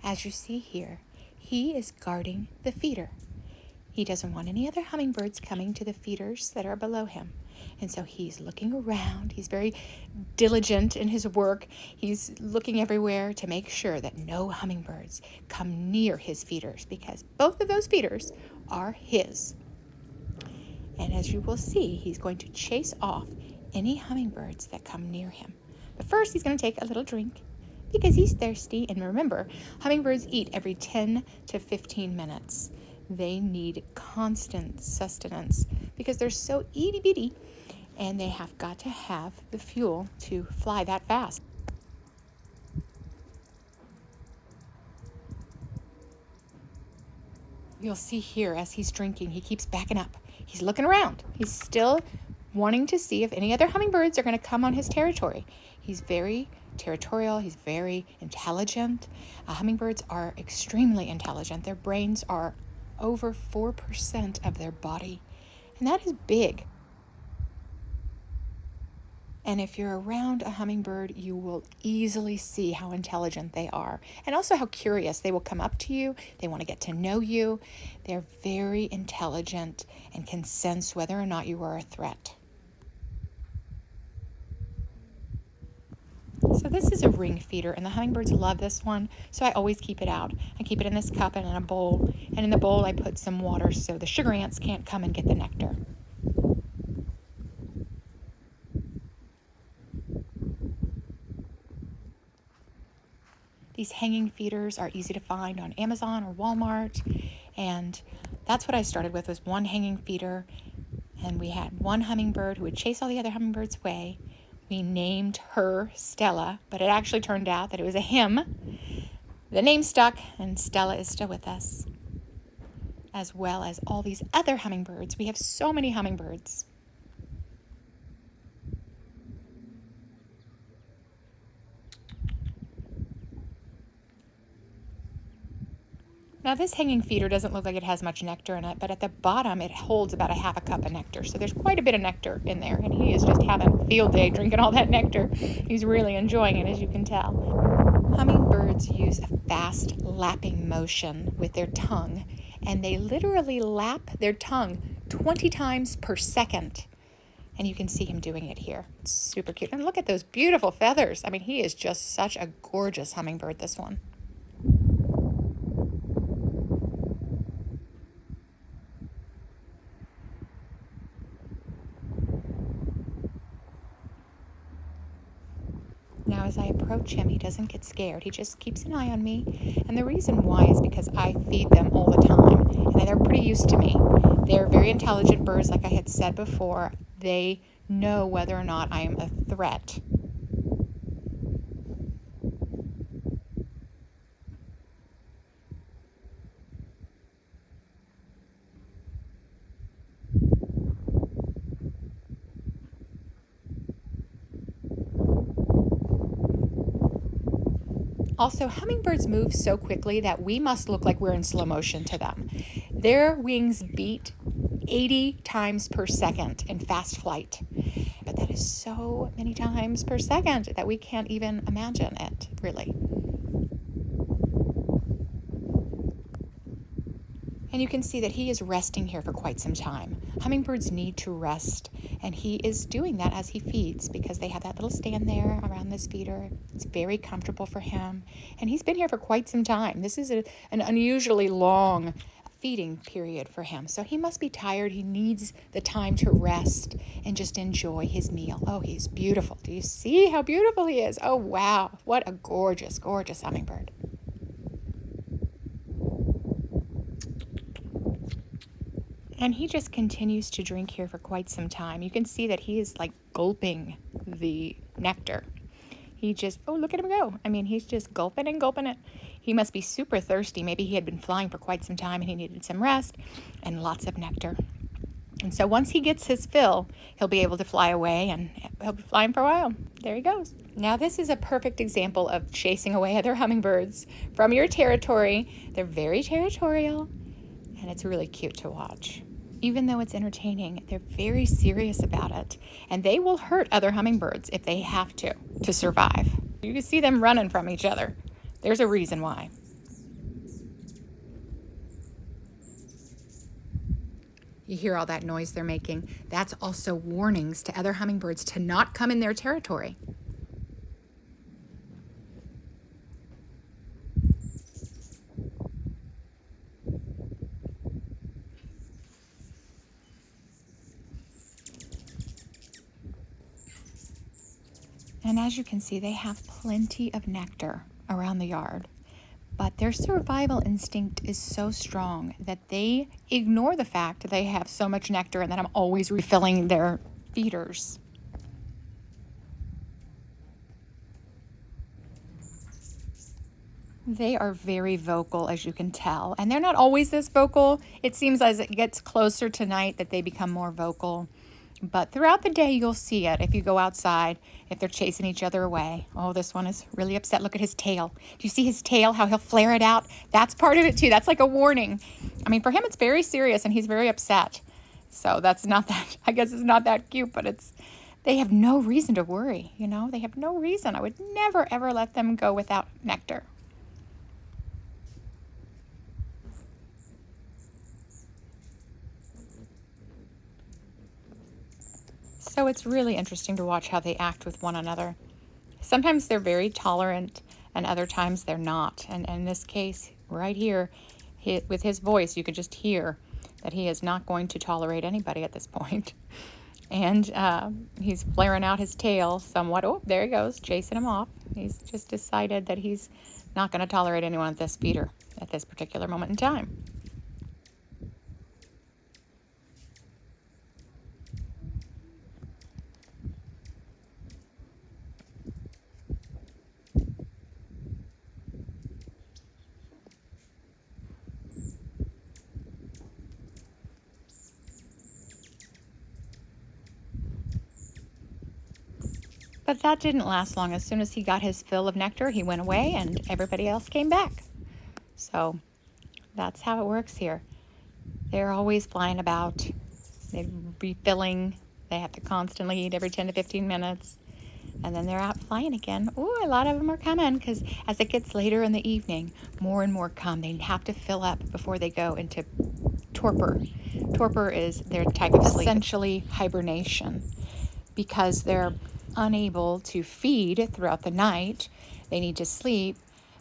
As you see here, he is guarding the feeder. He doesn't want any other hummingbirds coming to the feeders that are below him. And so he's looking around. He's very diligent in his work. He's looking everywhere to make sure that no hummingbirds come near his feeders, because both of those feeders are his. And as you will see, he's going to chase off any hummingbirds that come near him. But first, he's going to take a little drink because he's thirsty. And remember, hummingbirds eat every 10 to 15 minutes. They need constant sustenance because they're so itty bitty, and they have got to have the fuel to fly that fast. You'll see here as he's drinking, he keeps backing up. He's looking around. He's still wanting to see if any other hummingbirds are going to come on his territory. He's very territorial. He's very intelligent. Hummingbirds are extremely intelligent. Their brains are over 4% of their body, and that is big. And if you're around a hummingbird, you will easily see how intelligent they are, and also how curious. They will come up to you. They want to get to know you. They're very intelligent and can sense whether or not you are a threat. So this is a ring feeder, and the hummingbirds love this one, so I always keep it out. I keep it in this cup and in a bowl, and in the bowl I put some water so the sugar ants can't come and get the nectar. These hanging feeders are easy to find on Amazon or Walmart, and that's what I started with, was one hanging feeder, and we had one hummingbird who would chase all the other hummingbirds away. We named her Stella, but it actually turned out that it was a him. The name stuck, and Stella is still with us, as well as all these other hummingbirds. We have so many hummingbirds. Now this hanging feeder doesn't look like it has much nectar in it, but at the bottom it holds about a half a cup of nectar. So there's quite a bit of nectar in there, and he is just having a field day drinking all that nectar. He's really enjoying it, as you can tell. Hummingbirds use a fast lapping motion with their tongue, and they literally lap their tongue 20 times per second. And you can see him doing it here. It's super cute. And look at those beautiful feathers. I mean, he is just such a gorgeous hummingbird, this one. Now, as I approach him, he doesn't get scared. He just keeps an eye on me. And the reason why is because I feed them all the time, and they're pretty used to me. They're very intelligent birds, like I had said before. They know whether or not I am a threat. Also, hummingbirds move so quickly that we must look like we're in slow motion to them. Their wings beat 80 times per second in fast flight. But that is so many times per second that we can't even imagine it, really. And you can see that he is resting here for quite some time. Hummingbirds need to rest, and he is doing that as he feeds because they have that little stand there around this feeder. It's very comfortable for him, and he's been here for quite some time. This is an unusually long feeding period for him, so he must be tired. He needs the time to rest and just enjoy his meal. Oh, he's beautiful. Do you see how beautiful he is? Oh, wow. What a gorgeous, gorgeous hummingbird. And he just continues to drink here for quite some time. You can see that he is like gulping the nectar. He just, oh, look at him go. I mean, he's just gulping and gulping it. He must be super thirsty. Maybe he had been flying for quite some time and he needed some rest and lots of nectar. And so once he gets his fill, he'll be able to fly away, and he'll be flying for a while. There he goes. Now this is a perfect example of chasing away other hummingbirds from your territory. They're very territorial, and it's really cute to watch. Even though it's entertaining, they're very serious about it, and they will hurt other hummingbirds if they have to survive. You can see them running from each other. There's a reason why. You hear all that noise they're making. That's also warnings to other hummingbirds to not come in their territory. And as you can see, they have plenty of nectar around the yard. But their survival instinct is so strong that they ignore the fact that they have so much nectar and that I'm always refilling their feeders. They are very vocal, as you can tell, and they're not always this vocal. It seems as it gets closer to night that they become more vocal. But throughout the day, you'll see it if you go outside, if they're chasing each other away. Oh, this one is really upset. Look at his tail. Do you see his tail, how he'll flare it out? That's part of it too. That's like a warning. I mean, for him, it's very serious and he's very upset. So that's not that, I guess it's not that cute, but they have no reason to worry, you know? They have no reason. I would never, ever let them go without nectar. So it's really interesting to watch how they act with one another. Sometimes they're very tolerant and other times they're not. And in this case, right here, with his voice, you could just hear that he is not going to tolerate anybody at this point. And he's flaring out his tail somewhat. Oh, there he goes, chasing him off. He's just decided that he's not going to tolerate anyone at this feeder at this particular moment in time. But that didn't last long. As soon as he got his fill of nectar, he went away and everybody else came back. So that's how it works here. They're always flying about. They're refilling. They have to constantly eat every 10 to 15 minutes. And then they're out flying again. Oh, a lot of them are coming because as it gets later in the evening, more and more come. They have to fill up before they go into torpor. Torpor is their type of sleep. Essentially hibernation, because they're unable to feed throughout the night. They need to sleep.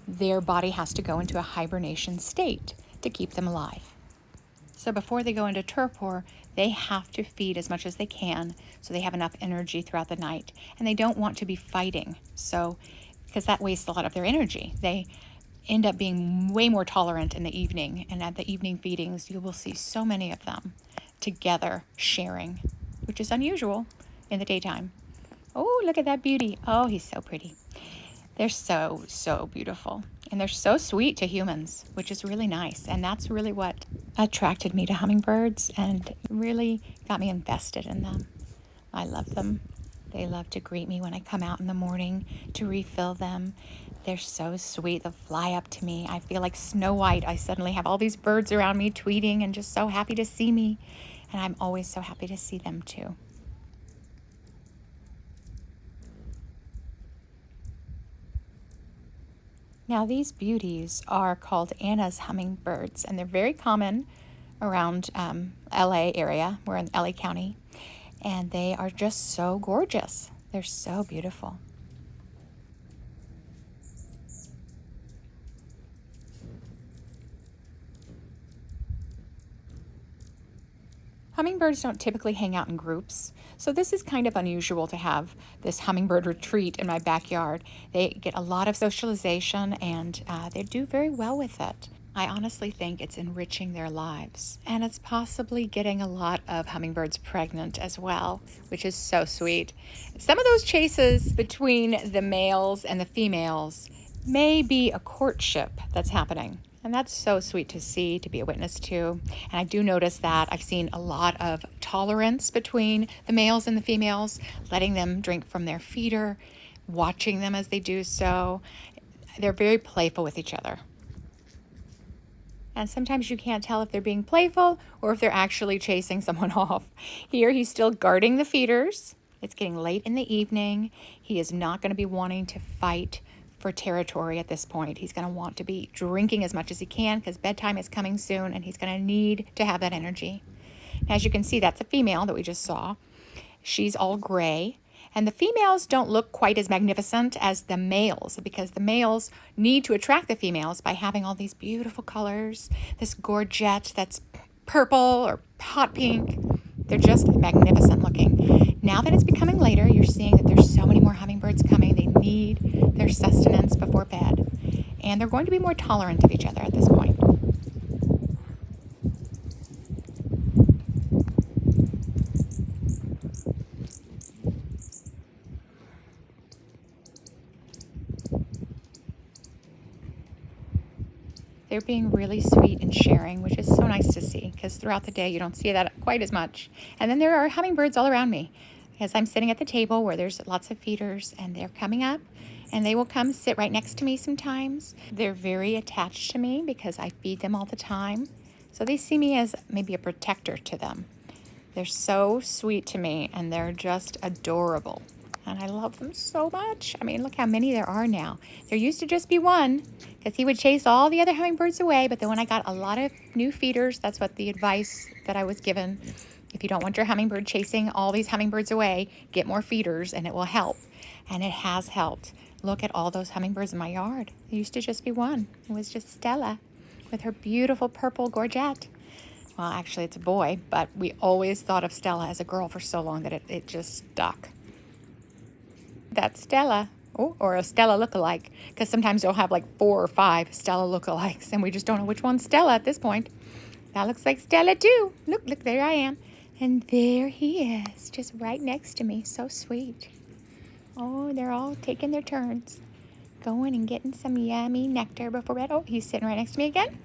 Their body has to go into a hibernation state to keep them alive. So before they go into torpor, they have to feed as much as they can so they have enough energy throughout the night. And they don't want to be fighting, so because that wastes a lot of their energy. They end up being way more tolerant in the evening. And at the evening feedings, you will see so many of them together sharing, which is unusual in the daytime. Oh, look at that beauty. Oh, he's so pretty. They're so, so beautiful. And they're so sweet to humans, which is really nice. And that's really what attracted me to hummingbirds and really got me invested in them. I love them. They love to greet me when I come out in the morning to refill them. They're so sweet. They'll fly up to me. I feel like Snow White. I suddenly have all these birds around me tweeting and just so happy to see me. And I'm always so happy to see them too. Now these beauties are called Anna's hummingbirds, and they're very common around LA area. We're in LA County, and they are just so gorgeous. They're so beautiful. Hummingbirds don't typically hang out in groups, so this is kind of unusual to have this hummingbird retreat in my backyard. They get a lot of socialization and they do very well with it. I honestly think it's enriching their lives, and it's possibly getting a lot of hummingbirds pregnant as well, which is so sweet. Some of those chases between the males and the females may be a courtship that's happening. And that's so sweet to see, to be a witness to. And I do notice that I've seen a lot of tolerance between the males and the females, letting them drink from their feeder, watching them as they do so. They're very playful with each other. And sometimes you can't tell if they're being playful or if they're actually chasing someone off. Here he's still guarding the feeders. It's getting late in the evening. He is not going to be wanting to fight for territory at this point. He's going to want to be drinking as much as he can because bedtime is coming soon and he's going to need to have that energy. As you can see, that's a female that we just saw. She's all gray. And the females don't look quite as magnificent as the males because the males need to attract the females by having all these beautiful colors, this gorget that's purple or hot pink. They're just magnificent looking. Now that it's becoming later, you're seeing that there's so many more hummingbirds coming. They need their sustenance before bed. And they're going to be more tolerant of each other at this point. They're being really sweet and sharing, which is so nice to see because throughout the day you don't see that quite as much. And then there are hummingbirds all around me as I'm sitting at the table where there's lots of feeders, and they're coming up and they will come sit right next to me sometimes. They're very attached to me because I feed them all the time. So they see me as maybe a protector to them. They're so sweet to me and they're just adorable. And I love them so much. I mean, look how many there are now. There used to just be one because he would chase all the other hummingbirds away. But then when I got a lot of new feeders, that's what the advice that I was given. If you don't want your hummingbird chasing all these hummingbirds away, get more feeders and it will help. And it has helped. Look at all those hummingbirds in my yard. There used to just be one. It was just Stella with her beautiful purple gorget. Well, actually, it's a boy, but we always thought of Stella as a girl for so long that it just stuck. That's Stella. Oh, or a Stella lookalike, because sometimes you'll have like 4 or 5 Stella lookalikes, and we just don't know which one's Stella at this point. That looks like Stella too. Look, there I am. And there he is, just right next to me. So sweet. Oh, they're all taking their turns, going and getting some yummy nectar before bed. Oh, he's sitting right next to me again.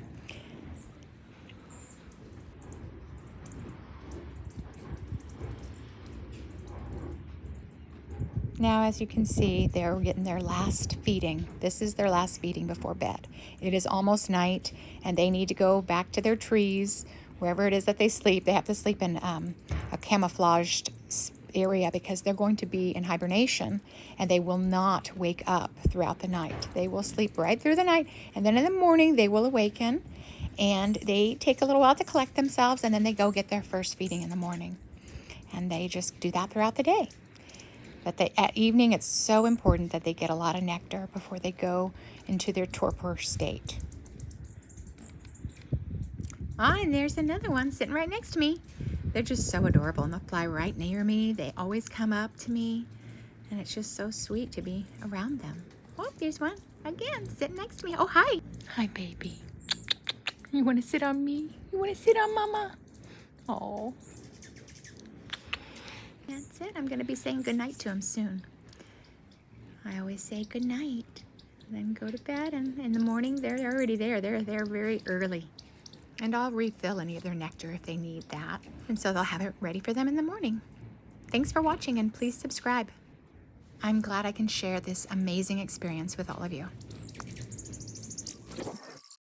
Now, as you can see, they're getting their last feeding. This is their last feeding before bed. It is almost night, and they need to go back to their trees, wherever it is that they sleep. They have to sleep in a camouflaged area because they're going to be in hibernation, and they will not wake up throughout the night. They will sleep right through the night, and then in the morning they will awaken, and they take a little while to collect themselves, and then they go get their first feeding in the morning. And they just do that throughout the day. But at evening, it's so important that they get a lot of nectar before they go into their torpor state. Ah, and there's another one sitting right next to me. They're just so adorable, and they'll fly right near me. They always come up to me, and it's just so sweet to be around them. Oh, there's one again sitting next to me. Oh, hi. Hi, baby. You want to sit on me? You want to sit on Mama? Oh. That's it. I'm going to be saying goodnight to him soon. I always say goodnight, then go to bed, and in the morning they're already there. They're there very early. And I'll refill any of their nectar if they need that. And so they'll have it ready for them in the morning. Thanks for watching, and please subscribe. I'm glad I can share this amazing experience with all of you.